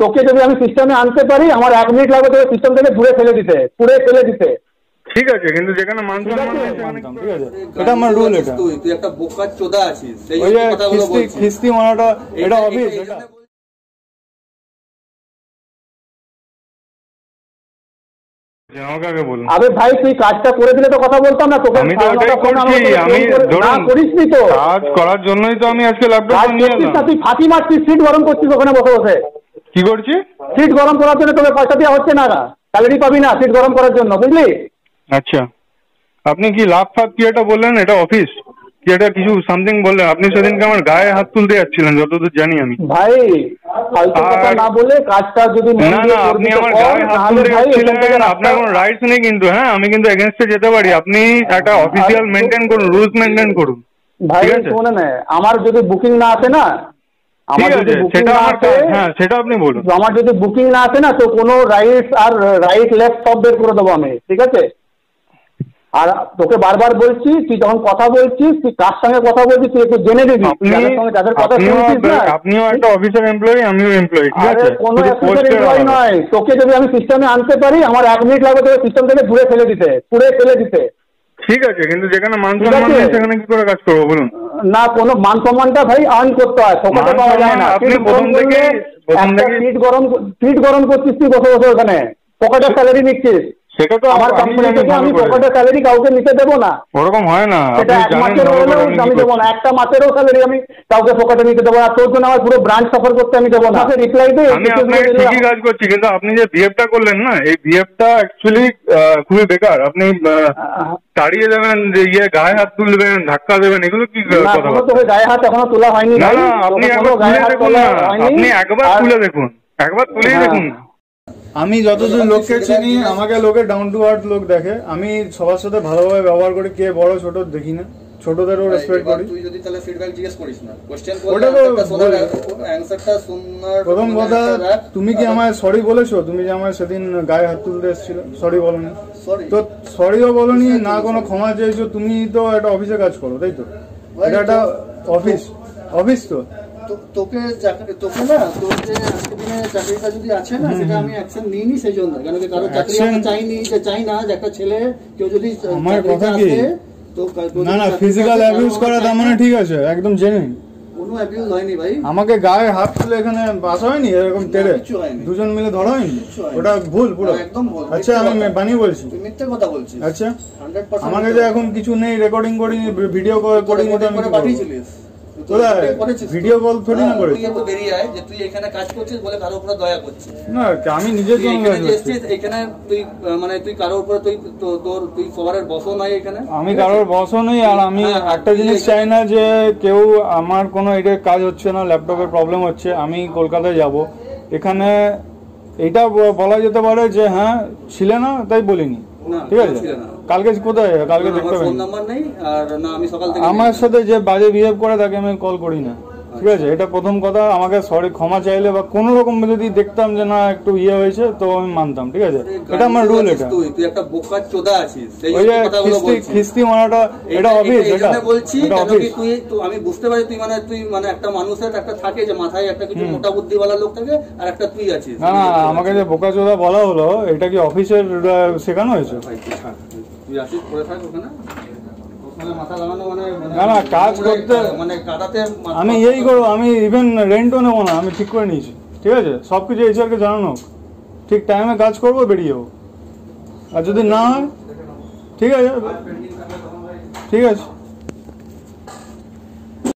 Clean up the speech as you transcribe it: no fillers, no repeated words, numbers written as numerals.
তোকে যদি আমি সিস্টেমে আনতে পারি আমার 1 মিনিট লাগবে তোকে সিস্টেম থেকে পুড়ে ফেলে দিতে। ঠিক আছে, কিন্তু যেখানে মান সম্মান নেই সেখানে ঠিক আছে, এটা আমার রুল। এটা তুই একটা বোকার চোদা আছিস, সেই ওই যে কথাগুলো বলছিস। খিস্তি মারাটা এটা অফিস। এটা আমাকে আগে বলুন। আরে ভাই তুই কাজটা করে দিলে তো কথা বলতাম না। তোকে আমি তো ওটাই করছি। আমি ধরুন করিসনি তো, কাজ করার জন্যই তো আমি আজকে ল্যাপটপটা নিয়ে এলাম। তুই ফাঁকি মারছিস, সিট গরম করছিস ওখানে বসে বসে। কি করছি? সিট গরম করার জন্য তোকে পয়সা দেওয়া হচ্ছে না, স্যালারি পাবি না সিট গরম করার জন্য, বুঝলি? আচ্ছা, আপনি কি লাভ ফাভ কি এটা বললেন? এটা অফিস কি এটা কিছু সামথিং বললেন? আপনি সেদিনকে আমার গায়ে হাত তুলতে যাচ্ছিলেন যতদূর জানি আমি। ভাই ফালতু কথা না বলে কাজটা যদি না না, আপনি আমার গায়ে হাত তুলতে যাচ্ছিলেন, আপনার কোনো রাইটস নেই কিন্তু। হ্যাঁ, আমি কিন্তু এগেনস্টে যেতে পারি। আপনি একটা অফিসিয়াল মেনটেন করুন, রুলস মেনটেন করুন। ভাই শোনে না, আমার যদি বুকিং না আসে না, ঠিক আছে সেটা আমার, হ্যাঁ সেটা আপনি বলুন। আমার যদি বুকিং না আসে না তো কোনো রাইট আর রাইট লেফট সব বের করে দেবো আমি, ঠিক আছে? আর তোকে বারবার বলছি, তুই যখন কথা বলছিস তুই কার সঙ্গে কথা বলছিস তুই একটু জেনে নিবি। আপনিও একটা অফিসের এমপ্লয়ি, আমিও এমপ্লয়ি, ঠিক আছে? কোনো অফিসের এমপ্লয়ি নয়। তোকে যদি আমি সিস্টেমে আনতে পারি আমার 1 মিনিট লাগবে তোকে সিস্টেম থেকে পুড়ে ফেলে দিতে। ঠিক আছে, কিন্তু যেখানে মান সম্মান নেই সেখানে কি করে কাজ করবো বলুন? না, কোনো মান সম্মানটা ভাই আর্ন করতে হয়, ফোকাসে পাওয়া যায় না। আপনি প্রথম থেকে সিট গরম করছিস তুই বসে বসে ওখানে, পকেটের স্যালারি নিচ্ছিস। সেটা তো আমার কোম্পানি থেকে আমি পকেটের স্যালারি কাউকে নিতে দেবো না। ওরকম হয় না, আমি দেবো না, একটা মাসেরও স্যালারি আমি কাউকে পকেটে নিতে দেবো না। তোর জন্য আমার পুরো ব্রাঞ্চ সফর করতে আমি দেবো না। রিপ্লাই দে, আমি আপনাকে ঠিকই কাজ করছি, কিন্তু আপনি যে বিহেভটা করলেন না, এই বিহেভটা অ্যাকচুয়ালি খুবই বেকার। আপনি তাড়িয়ে দেবেন, যে গায়ে হাত তুলবেন, ধাক্কা দেবেন, এগুলো কি কথা? গায়ে হাত এখনো তোলা হয়নি। না না, আপনি একবার তুলে দেখুন না, আপনি একবার তুলে দেখুন, একবার তুলেই দেখুন। আমি যতদূর লোককে চিনি আমাকে লোকে ডাউন টু আর্থ লোক দেখে। আমি সবার সাথে ভালোভাবে ব্যবহার করি, কে বড় ছোট দেখি না, ছোটদেরও রেসপেক্ট করি। তুই যদি তাহলে ফিডব্যাক জিজ্ঞেস করিস না, কোশ্চেন ওটা তো অ্যানসারটা শোনার প্রথম কথা, তুমি কি আমায় সরি বলেছো? তুমি যে আমায় সেদিন গায়ে হাত তুলতে এসেছিল, সরি বলনি তো? সরিও বলনি না, কোনো ক্ষমা চেয়েছো? তুমি তো একটা অফিসে কাজ করো, তাই তো? এটা একটা অফিস তো। তোকে না, তোর যে আজকের দিনে চাকরিটা যদি আছে না, সেটা আমি অ্যাকশন নিইনি সেই জন্য। কারণ কি কারো চাকরি আমি চাই না যে একটা ছেলে কেউ যদি আমার কথা কি না ফিজিক্যাল অ্যাবিউজ করা, তার মানে ঠিক আছে একদম জেনুইন। কোনো অ্যাবিউজ হয়নি ভাই। আমাকে গায়ে হাত তুলে এখানে বাসা হয়নি, এরকম তেড়ে দুজন মিলে ধরা হয়নি, ওটা ভুল পুরো একদম। আচ্ছা আমি বানিয়ে বলছি, তুই মিথ্যে কথা বলছিস। আচ্ছা আমাকে যে এখন কিছু নেই, রেকর্ডিং করিনি, ভিডিও করিনি, পাঠিয়েছিলিস ভিডিও কল থোড়ি না করে বেরিয়ে আয় যে তুই এখানে কাজ করছিস বলে কারোর উপরে দয়া করছিস না। আমি নিজের জন্য এখানে তুই মানে তুই কারোর উপরে তুই সবার বসও নাই এখানে। আমি কারোর বসও নই। আর আমি একটা জিনিস চাই না যে কেউ আমার কোনো এটা কাজ হচ্ছে না, ল্যাপটপের প্রবলেম হচ্ছে, আমি কলকাতায় যাব, এখানে এটা বলা যেতে পারে যে হ্যাঁ ছিলে না তাই বলিনি, ঠিক আছে? কালকে কোথায়, কালকে দেখতে পাই আমার সাথে যে বাজে বিহেভ করে তাকে আমি কল করি না, ঠিক আছে? এটা প্রথম কথা। আমাকে সরি ক্ষমা চাইলে বা কোনো রকম যদি দেখতাম যে না একটু হয়েছে তো আমি মানতাম, ঠিক আছে? এটা আমার রুল। এটা তুই একটা বোকার চোদা আছিস, ওই যে খিস্তি মারাটা এটা অফিস। এটা বলছি আমি বুঝতে পারি তুই মানে একটা মানুষের একটা থাকে যে মাথায় একটা কিছু মোটা বুদ্ধিওয়ালা লোক থাকে, আর একটা তুই আছিস। না আমাকে যে বোকা চোদা বলা হলো, এটা কি অফিসের শেখানো হয়েছে? তুই আসিস করে থাক ওখানে, না কাজ করতে আমি এই করবো। আমি ইভেন রেন্টও নেবো না, আমি ঠিক করে নিয়েছি, ঠিক আছে? সবকিছু এইচআরকে জানানো, ঠিক টাইমে কাজ করবো, বেরিয়ে যাবো। আর যদি না হয় ঠিক আছে, ঠিক আছে।